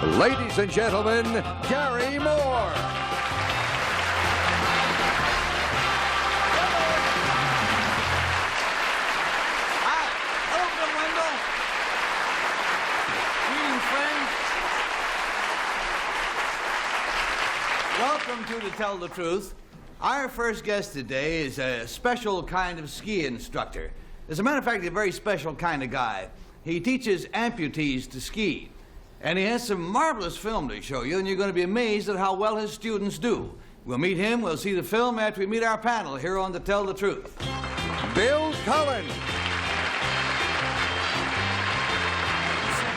Ladies and gentlemen, Gary Moore. Hi. Hello, Bill Wendell. Greetings, friends. Welcome to Tell the Truth. Our first guest today is a special kind of ski instructor. As a matter of fact, he's a very special kind of guy. He teaches amputees to ski. And he has some marvelous film to show you, and you're going to be amazed at how well his students do. We'll meet him, we'll see the film after we meet our panel here on Tell the Truth. Bill Cullen.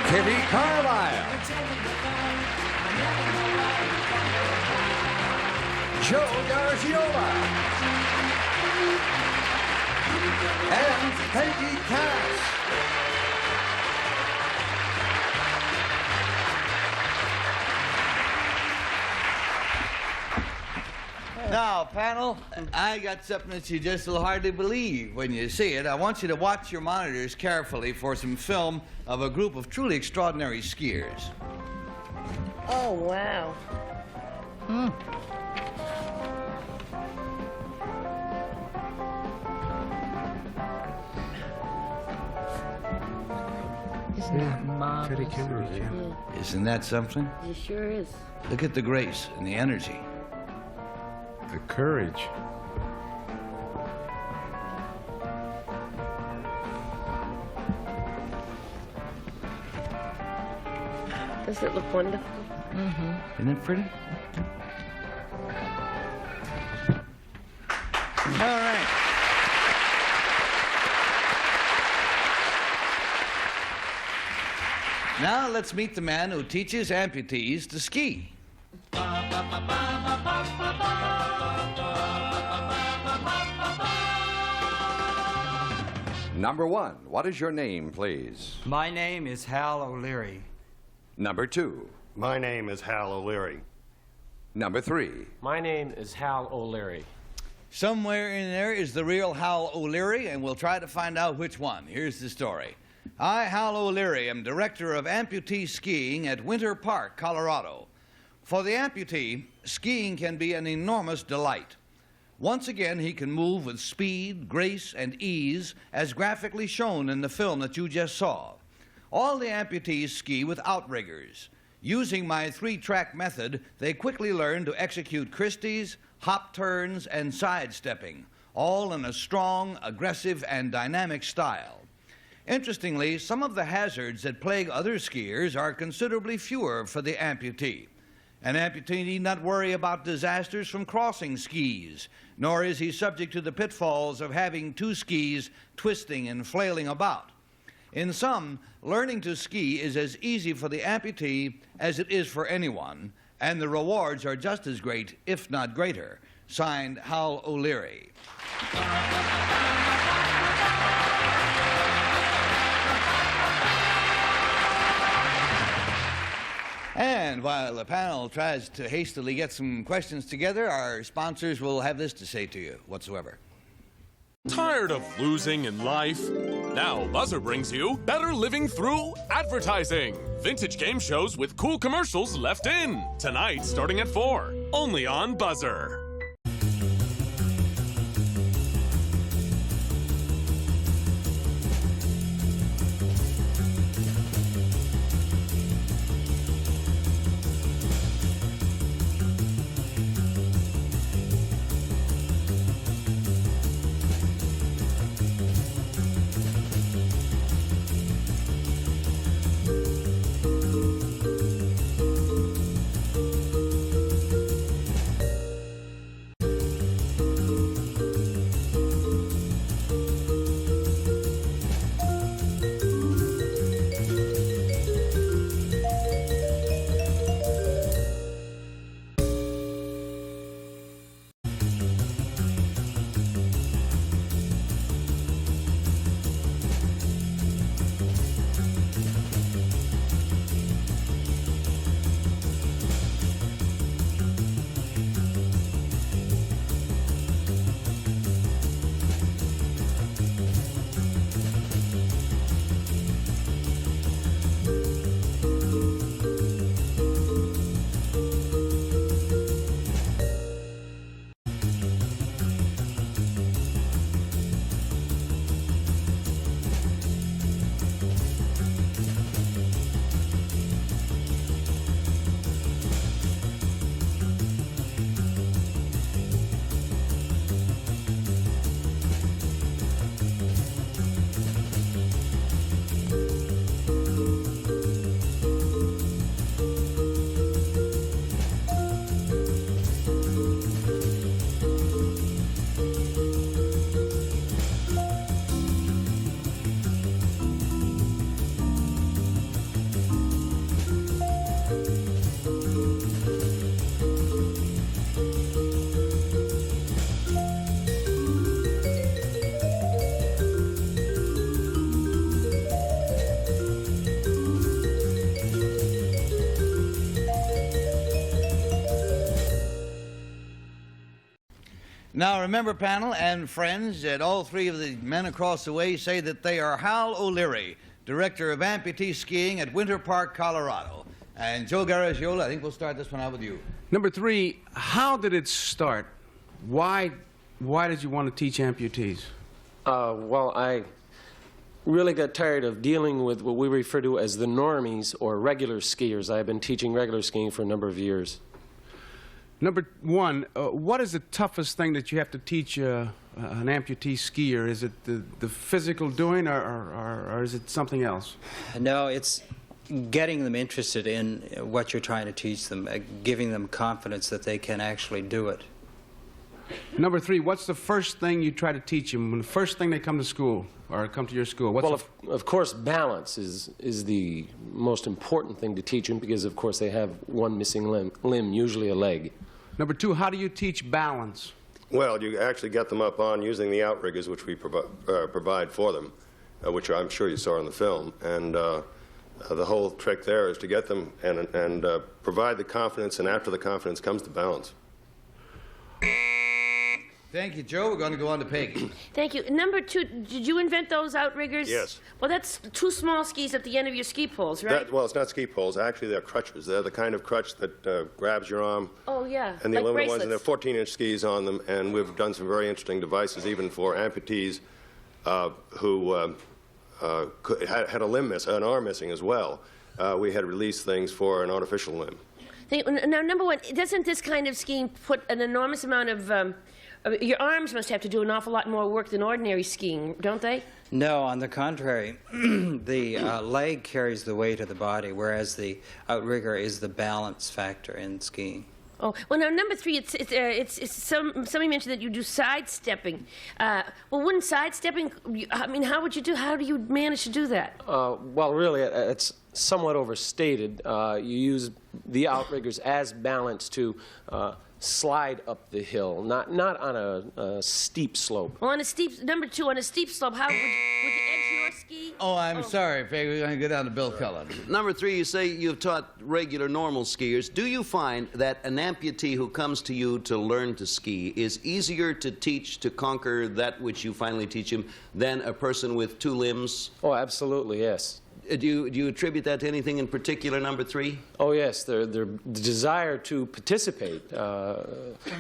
Kitty Carlisle. Joe Gargiola. And Peggy Cass. Now, panel, I got something that you just will hardly believe when you see it. I want you to watch your monitors carefully for some film of a group of truly extraordinary skiers. Oh, wow. Isn't that marvelous? Isn't that something? It sure is. Look at the grace and the energy. The courage. Does it look wonderful? Isn't it pretty? All right. Now let's meet the man who teaches amputees to ski. Number 1, what is your name, please? My name is Hal O'Leary. Number 2. My name is Hal O'Leary. Number 3. My name is Hal O'Leary. Somewhere in there is the real Hal O'Leary, and we'll try to find out which one. Here's the story. I, Hal O'Leary, am director of amputee skiing at Winter Park, Colorado. For the amputee, skiing can be an enormous delight. Once again, he can move with speed, grace, and ease, as graphically shown in the film that you just saw. All the amputees ski with outriggers. Using my 3-track method, they quickly learn to execute Christies, hop turns, and sidestepping, all in a strong, aggressive, and dynamic style. Interestingly, some of the hazards that plague other skiers are considerably fewer for the amputee. An amputee need not worry about disasters from crossing skis, nor is he subject to the pitfalls of having 2 skis twisting and flailing about. In sum, learning to ski is as easy for the amputee as it is for anyone, and the rewards are just as great, if not greater. Signed, Hal O'Leary. And while the panel tries to hastily get some questions together, our sponsors will have this to say to you whatsoever. Tired of losing in life? Now BUZZR brings you Better Living Through Advertising. Vintage game shows with cool commercials left in. Tonight starting at 4. Only on BUZZR. Now remember, panel and friends, that all three of the men across the way say that they are Hal O'Leary, director of amputee skiing at Winter Park, Colorado. And Joe Garagiola, I think we'll start this one out with you. Number 3, how did it start? Why did you want to teach amputees? Well, I really got tired of dealing with what we refer to as the normies or regular skiers. I've been teaching regular skiing for a number of years. Number 1, what is the toughest thing that you have to teach an amputee skier? Is it the physical doing, or is it something else? No, it's getting them interested in what you're trying to teach them, giving them confidence that they can actually do it. Number 3, what's the first thing you try to teach them when the first thing they come to school or come to your school? Well, of course, balance is the most important thing to teach them because, of course, they have one missing limb, usually a leg. Number 2, how do you teach balance? Well, you actually get them up on using the outriggers which we provide for them, which I'm sure you saw in the film. And the whole trick there is to get them and provide the confidence, and after the confidence comes the balance. Thank you, Joe. We're going to go on to Peggy. Thank you. Number 2, did you invent those outriggers? Yes. Well, that's 2 small skis at the end of your ski poles, right? Well, it's not ski poles. Actually, they're crutches. They're the kind of crutch that grabs your arm. Oh, yeah. And the like aluminum ones, and bracelets. they're 14-inch skis on them, and we've done some very interesting devices even for amputees who had a limb an arm missing as well. We had released things for an artificial limb. Now, number 1, doesn't this kind of skiing put an enormous amount of... your arms must have to do an awful lot more work than ordinary skiing, don't they? No, on the contrary, the leg carries the weight of the body, whereas the outrigger is the balance factor in skiing. Oh, well, now, number 3, somebody mentioned that you do sidestepping. Well, wouldn't sidestepping, I mean, how do you manage to do that? Well, really, it's somewhat overstated. You use the outriggers as balance to slide up the hill, not on a steep slope. Well, number 2, on a steep slope, how would you edge your ski? Oh, I'm sorry, Peggy. We're going to go down to Bill Cullen. Number 3, you say you've taught regular, normal skiers. Do you find that an amputee who comes to you to learn to ski is easier to teach to conquer that which you finally teach him than a person with 2 limbs? Oh, absolutely, yes. Do you attribute that to anything in particular, number 3? Oh, yes, their desire to participate,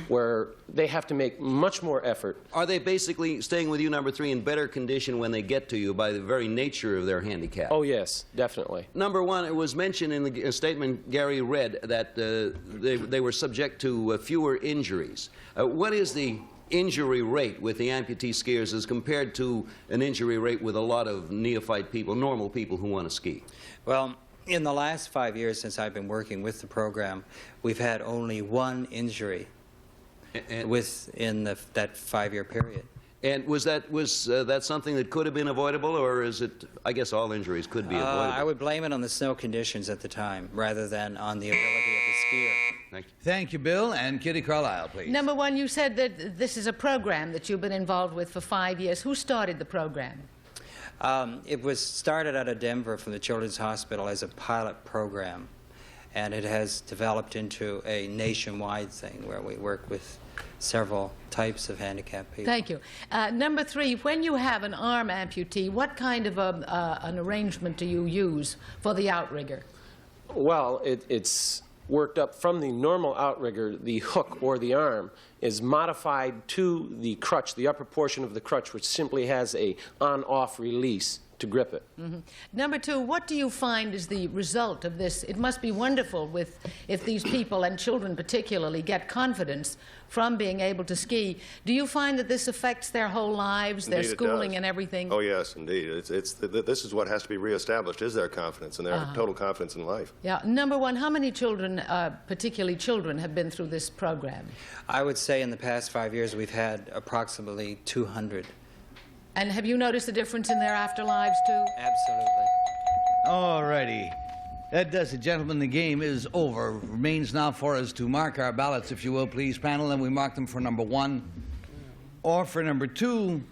where they have to make much more effort. Are they basically staying with you, number 3, in better condition when they get to you by the very nature of their handicap? Oh, yes, definitely. Number 1, it was mentioned in the statement Gary read that they were subject to fewer injuries. What is the injury rate with the amputee skiers as compared to an injury rate with a lot of neophyte people, normal people who want to ski? Well, in the last 5 years since I've been working with the program, we've had only 1 injury within that 5-year period. And was that something that could have been avoidable, or is it, I guess all injuries could be avoidable? I would blame it on the snow conditions at the time rather than on the ability of the skier. Thank you. Thank you, Bill. And Kitty Carlisle, please. Number 1, you said that this is a program that you've been involved with for 5 years. Who started the program? It was started out of Denver from the Children's Hospital as a pilot program, and it has developed into a nationwide thing where we work with several types of handicapped people. Thank you. Number 3, when you have an arm amputee, what kind of an arrangement do you use for the outrigger? Well, it's worked up from the normal outrigger. The hook or the arm is modified to the crutch, the upper portion of the crutch, which simply has a on-off release to grip it. Mm-hmm. Number 2, what do you find is the result of this? It must be wonderful if these people, and children particularly, get confidence from being able to ski. Do you find that this affects their whole lives, Indeed, their it schooling does. and everything? Oh, yes, indeed. This is what has to be reestablished, is their confidence and their total confidence in life. Yeah. Number 1, how many children, particularly children, have been through this program? I would say in the past 5 years we've had approximately 200. And have you noticed a difference in their afterlives, too? Absolutely. All righty. That does it, gentlemen. The game is over. Remains now for us to mark our ballots, if you will, please, panel. And we mark them for number 1 or for number 2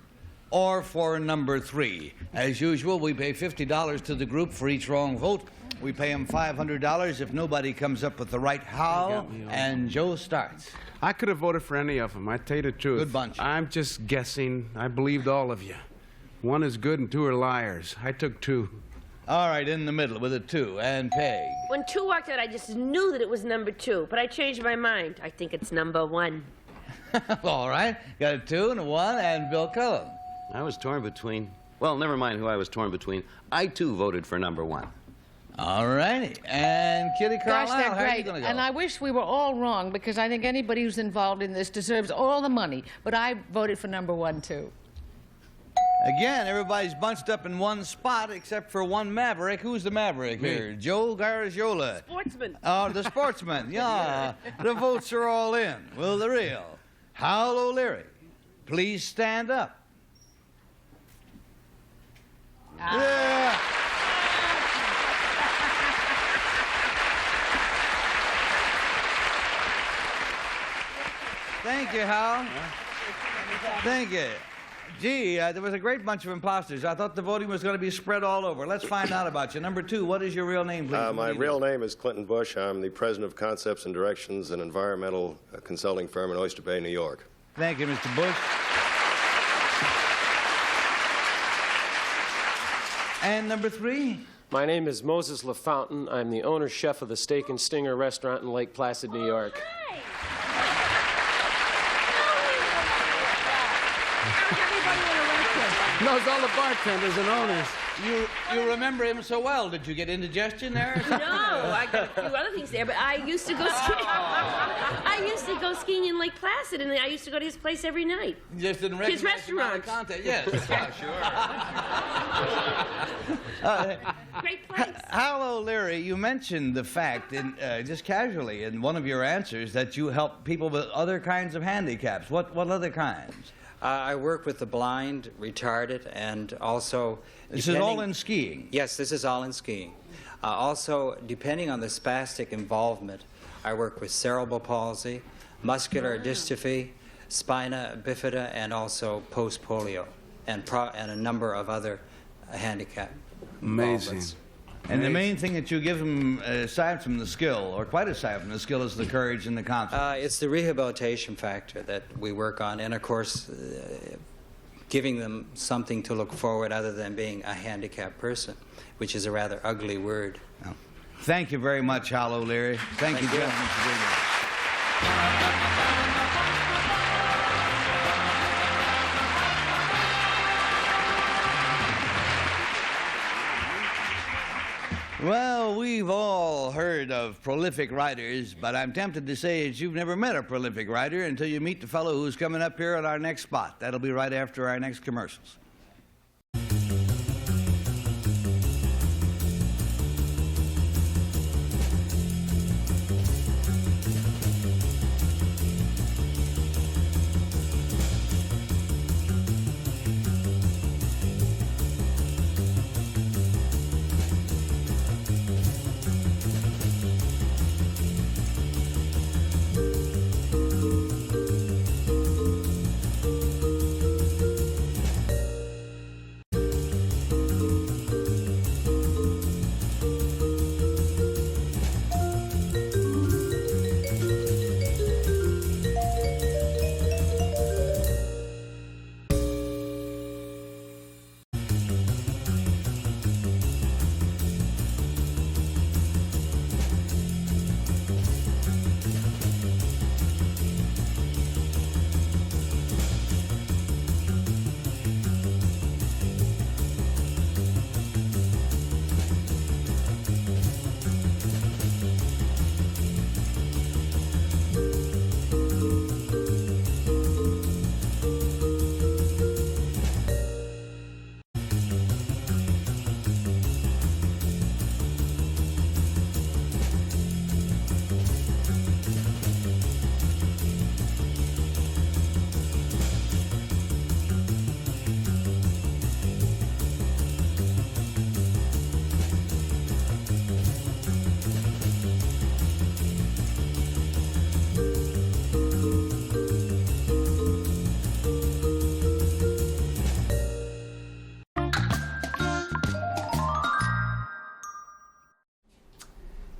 or for number 3. As usual, we pay $50 to the group for each wrong vote. We pay them $500 if nobody comes up with the right how, and Joe starts. I could have voted for any of them. I tell you the truth. Good bunch. I'm just guessing. I believed all of you. 1 is good and 2 are liars. I took 2. All right, in the middle with a 2, and Peg. When 2 walked out, I just knew that it was number 2, but I changed my mind. I think it's number 1. All right, got a 2 and a 1, and Bill Cullen. I was torn between, well, never mind who I was torn between. I, too, voted for number 1. All righty, and Kitty Carlisle, Gosh, they're how are you great. going to go? And I wish we were all wrong, because I think anybody who's involved in this deserves all the money. But I voted for number 1, too. Again, everybody's bunched up in one spot except for one maverick. Who's the maverick here? Joe Garagiola. Sportsman. Oh, the sportsman. Yeah, the votes are all in. Will the real Hal O'Leary please stand up? Yeah. Thank you, Hal. Thank you. Gee, there was a great bunch of imposters. I thought the voting was going to be spread all over. Let's find out about you. Number 2, what is your real name, please? My real name is Clinton Bush. I'm the president of Concepts and Directions, an environmental consulting firm in Oyster Bay, New York. Thank you, Mr. Bush. And number 3? My name is Moses LaFountain. I'm the owner-chef of the Steak and Stinger restaurant in Lake Placid, New York. Knows all the bartenders and owners. You remember him so well. Did you get indigestion there? No, I got a few other things there, but I used to go skiing. I used to go skiing in Lake Placid, and I used to go to his place every night. You just didn't His recognize him out of restaurant. context. Yes, yeah, sure. Great place. Hal O'Leary, you mentioned the fact, just casually, in one of your answers, that you help people with other kinds of handicaps. What other kinds? I work with the blind, retarded, and also... This is all in skiing? Yes, this is all in skiing. Also, depending on the spastic involvement, I work with cerebral palsy, muscular dystrophy, spina bifida, and also post-polio, and a number of other handicap Amazing. involvements. And the main thing that you give them, aside from the skill, or quite aside from the skill, is the courage and the confidence. It's the rehabilitation factor that we work on, and of course, giving them something to look forward other than being a handicapped person, which is a rather ugly word. Oh. Thank you very much, Hal O'Leary. Thank you, gentlemen, for being here. Well, we've all heard of prolific writers, but I'm tempted to say that you've never met a prolific writer until you meet the fellow who's coming up here at our next spot. That'll be right after our next commercials.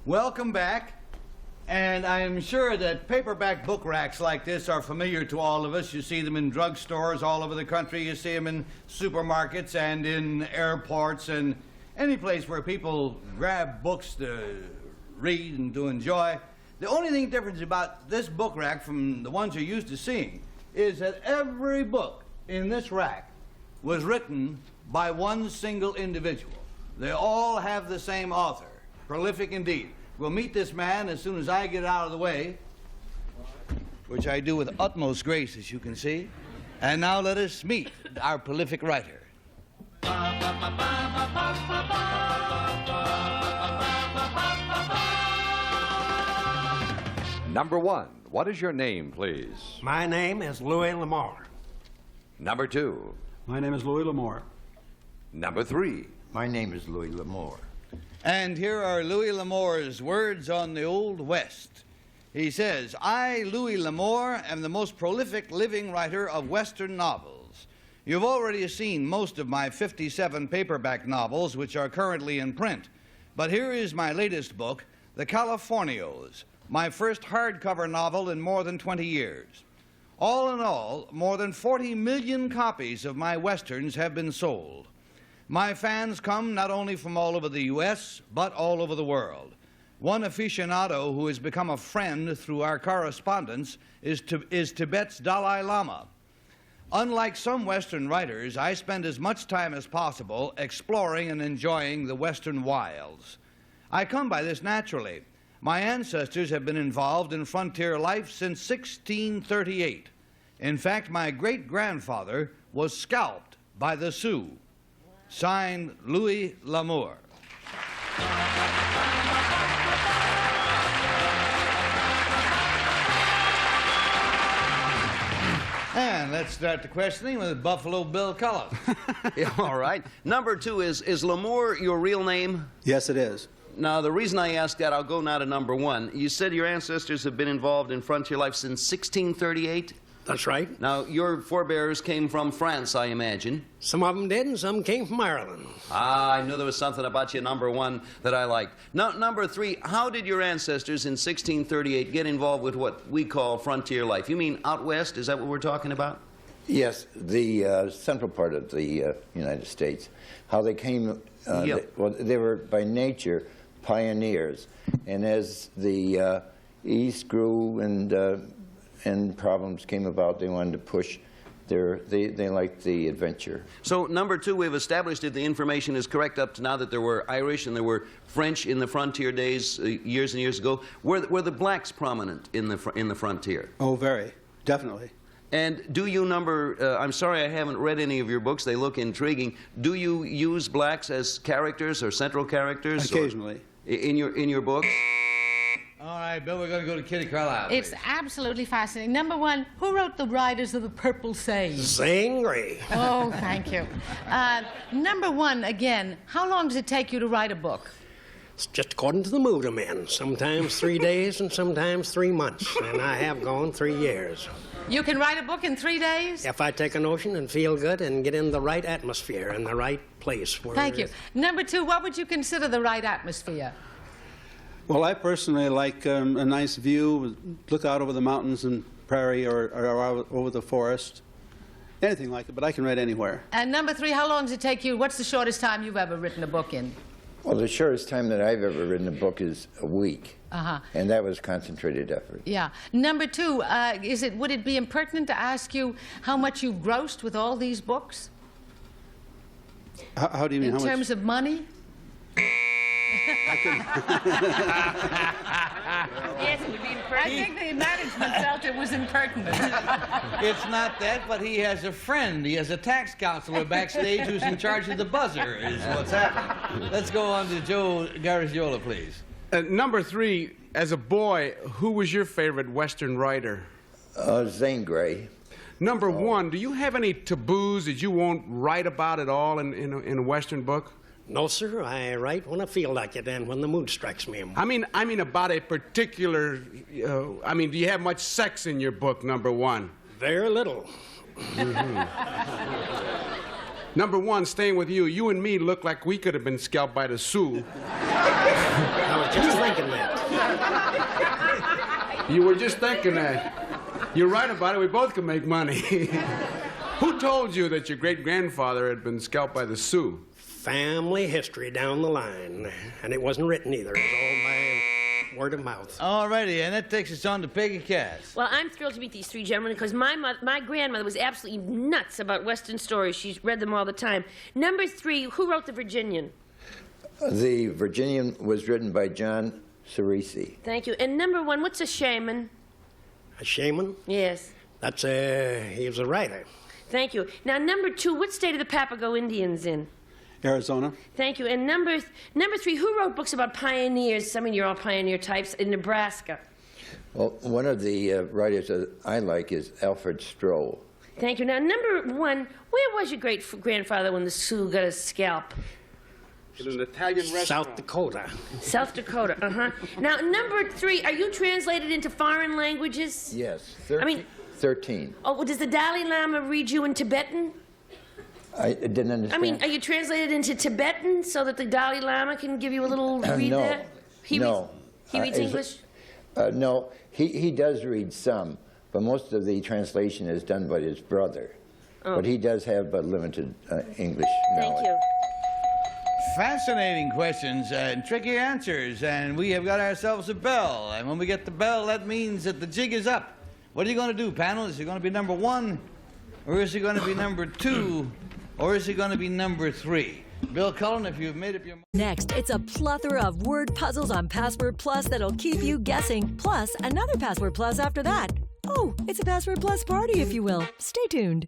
Welcome back. And I am sure that paperback book racks like this are familiar to all of us. You see them in drugstores all over the country. You see them in supermarkets and in airports and any place where people grab books to read and to enjoy. The only thing different about this book rack from the ones you're used to seeing is that every book in this rack was written by one single individual. They all have the same author. Prolific indeed. We'll meet this man as soon as I get out of the way, which I do with utmost grace, as you can see. And now let us meet our prolific writer. Number 1, what is your name, please? My name is Louis L'Amour. Number 2. My name is Louis L'Amour. Number 3. My name is Louis L'Amour. And here are Louis L'Amour's words on the Old West. He says, I, Louis L'Amour, am the most prolific living writer of Western novels. You've already seen most of my 57 paperback novels, which are currently in print. But here is my latest book, The Californios, my first hardcover novel in more than 20 years. All in all, more than 40 million copies of my Westerns have been sold. My fans come not only from all over the U.S., but all over the world. One aficionado who has become a friend through our correspondence is Tibet's Dalai Lama. Unlike some Western writers, I spend as much time as possible exploring and enjoying the Western wilds. I come by this naturally. My ancestors have been involved in frontier life since 1638. In fact, my great-grandfather was scalped by the Sioux. Signed, Louis L'Amour. And let's start the questioning with Buffalo Bill Cullen. Yeah, all right. Number 2 is L'Amour your real name? Yes, it is. Now, the reason I ask that, I'll go now to number 1. You said your ancestors have been involved in frontier life since 1638? That's right. Now, your forebears came from France, I imagine. Some of them did, and some came from Ireland. Ah, I knew there was something about you, number 1, that I liked. Now, number 3, how did your ancestors in 1638 get involved with what we call frontier life? You mean out west? Is that what we're talking about? Yes, the central part of the United States. How they came, they were by nature pioneers. And as the East grew and problems came about, they wanted to push they liked the adventure. So, number 2, we've established that the information is correct up to now that there were Irish and there were French in the frontier days years and years ago. Were the blacks prominent in the frontier? Oh, very. Definitely. And do you I'm sorry I haven't read any of your books. They look intriguing. Do you use blacks as characters or central characters? Occasionally. In your books? All right, Bill, we're going to go to Kitty Carlisle. It's please. absolutely fascinating. Number 1, who wrote The Riders of the Purple Sage? Zane Grey. Oh, thank you. Number 1, again, how long does it take you to write a book? It's just according to the mood I'm in. Sometimes 3 days and sometimes 3 months. And I have gone 3 years. You can write a book in 3 days? If I take a notion and feel good and get in the right atmosphere and the right place. Thank you. Number 2, what would you consider the right atmosphere? Well, I personally like a nice view, look out over the mountains and prairie or over the forest. Anything like it, but I can write anywhere. And number 3, how long does it take you? What's the shortest time you've ever written a book in? Well, the shortest time that I've ever written a book is a week. Uh-huh. And that was concentrated effort. Yeah. Number 2, would it be impertinent to ask you how much you've grossed with all these books? How do you mean? In terms of money? Yes, it would be impertinent. I think the management felt it was impertinent. It's not that, but he has a friend. He has a tax counselor backstage who's in charge of the BUZZR, is what's happening. Let's go on to Joe Garagiola, please. Number 3, as a boy, who was your favorite Western writer? Zane Grey. Number 1, do you have any taboos that you won't write about at all in a Western book? No, sir. I write when I feel like it and when the mood strikes me. I mean about a particular, do you have much sex in your book, number 1? Very little. Number 1, staying with you, you and me look like we could have been scalped by the Sioux. I was just thinking that. You were just thinking that. You're right about it. We both can make money. Who told you that your great-grandfather had been scalped by the Sioux? Family history down the line. And it wasn't written either. It was all by word of mouth. All righty, and that takes us on to Peggy Cass. Well, I'm thrilled to meet these three gentlemen because my grandmother was absolutely nuts about Western stories. She's read them all the time. Number 3, who wrote The Virginian? The Virginian was written by John Cerisi. Thank you. And number 1, what's a shaman? A shaman? Yes. That's he was a writer. Thank you. Now, number 2, what state are the Papago Indians in? Arizona. Thank you. And number 3, who wrote books about pioneers? I mean, you're all pioneer types in Nebraska. Well, one of the writers that I like is Alfred Stroll. Thank you. Now, number 1, where was your great-grandfather when the Sioux got his scalp? In an Italian restaurant. South Dakota. South Dakota, uh-huh. Now, number 3, are you translated into foreign languages? Yes, 13. Oh, well, does the Dalai Lama read you in Tibetan? I didn't understand. I mean, are you translated into Tibetan so that the Dalai Lama can give you a little read no, there? He reads English? No, he does read some, but most of the translation is done by his brother. Oh. But he does have limited English knowledge. Thank you. Fascinating questions and tricky answers, and we have got ourselves a bell. And when we get the bell, that means that the jig is up. What are you going to do, panel? Is it going to be number 1, or is it going to be number 2, or is it going to be number 3? Bill Cullen, if you've made up your mind. Next, it's a plethora of word puzzles on Password Plus that'll keep you guessing, plus another Password Plus after that. Oh, it's a Password Plus party, if you will. Stay tuned.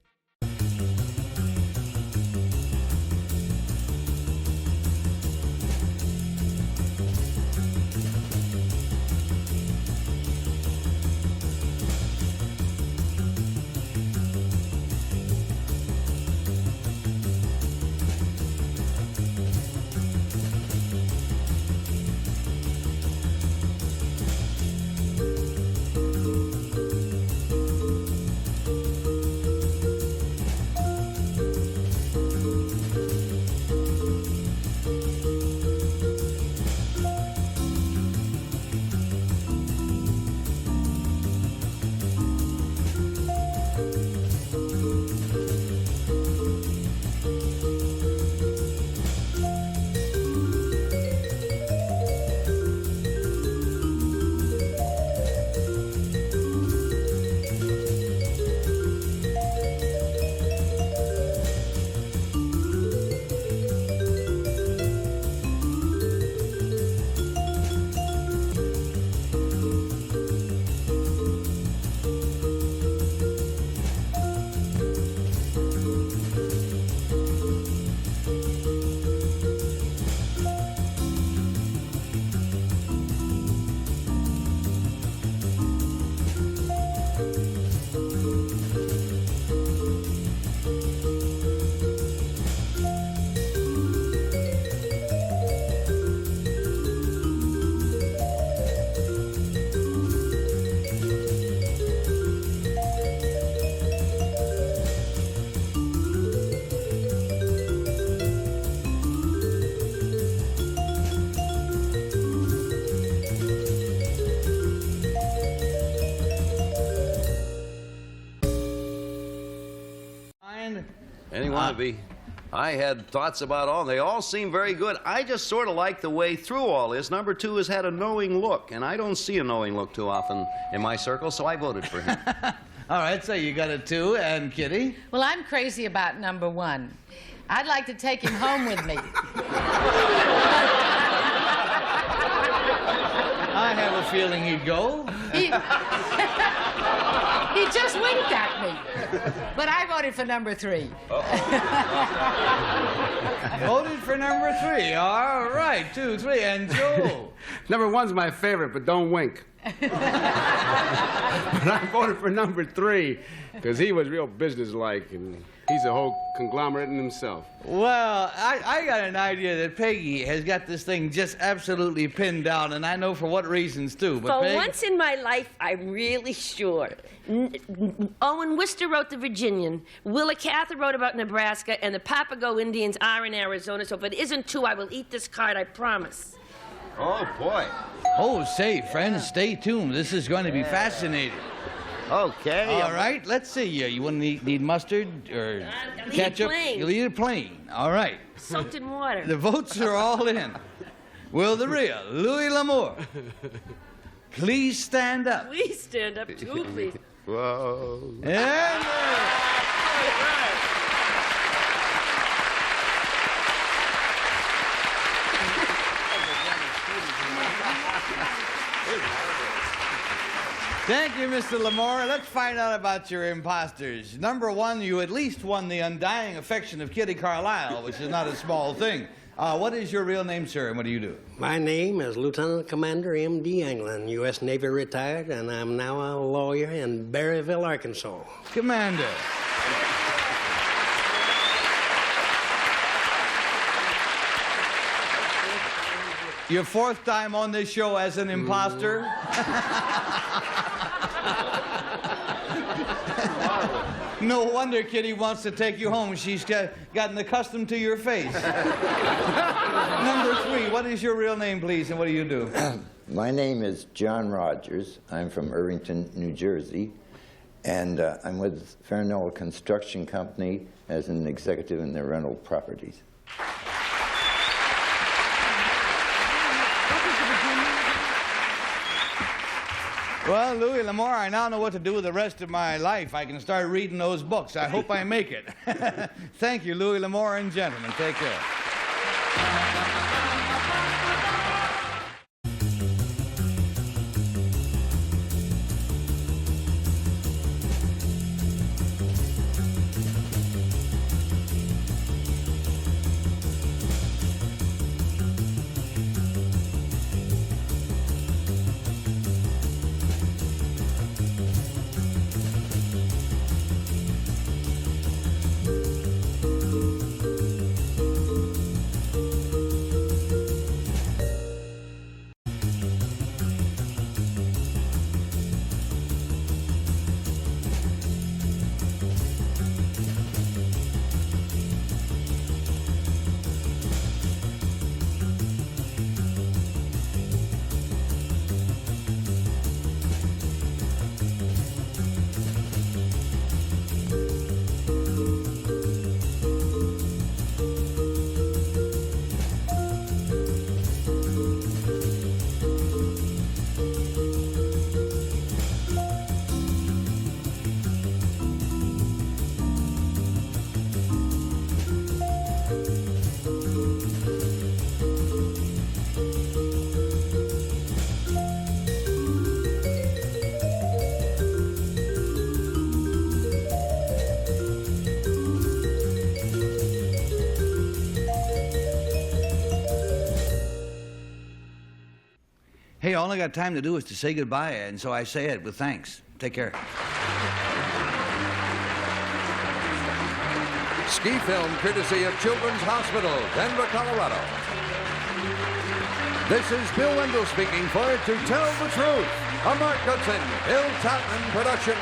I had thoughts about all. They all seem very good. I just sort of like the way through all this. Number 2 has had a knowing look, and I don't see a knowing look too often in my circle, so I voted for him. All right, so you got a 2, and Kitty? Well, I'm crazy about number 1. I'd like to take him home with me. I have a feeling he'd go. He just winked at me. But I voted for number 3. Voted for number 3. All right, 2, 3, and Joe. Number 1's my favorite, but don't wink. But I voted for number 3 because he was real businesslike, and he's a whole conglomerate in himself. Well, I got an idea that Peggy has got this thing just absolutely pinned down, and I know for what reasons, too. But For once in my life, I'm really sure. Owen Wister wrote The Virginian. Willa Cather wrote about Nebraska, and the Papago Indians are in Arizona, so if it isn't 2, I will eat this card, I promise. Oh, boy. Oh, say, friends, stay tuned. This is going to be fascinating. Okay. All right, let's see. You want to need mustard or I'll eat ketchup? plain. You'll eat it plain. All right. Soaked in water. The votes are all in. Will the real Louis L'Amour please stand up? Please stand up too, please. Whoa. And, Thank you, Mr. L'Amour. Let's find out about your imposters. Number one, you at least won the undying affection of Kitty Carlisle, which is not a small thing. What is your real name, sir, and what do you do? My name is Lieutenant Commander M.D. England, U.S. Navy retired, and I'm now a lawyer in Berryville, Arkansas. Commander. Your fourth time on this show as an imposter? No wonder Kitty wants to take you home. She's gotten accustomed to your face. Number three, what is your real name, please, and what do you do? My name is John Rogers. I'm from Irvington, New Jersey, and I'm with Fairnola Construction Company as an executive in their rental properties. Well, Louis L'Amour, I now know what to do with the rest of my life. I can start reading those books. I hope I make it. Thank you, Louis L'Amour, and gentlemen. Take care. Hey, all I got time to do is to say goodbye, and so I say it with thanks. Take care. Ski film courtesy of Children's Hospital, Denver, Colorado. This is Bill Wendell speaking for To Tell the Truth, a Mark Goodson, Bill Chapman production.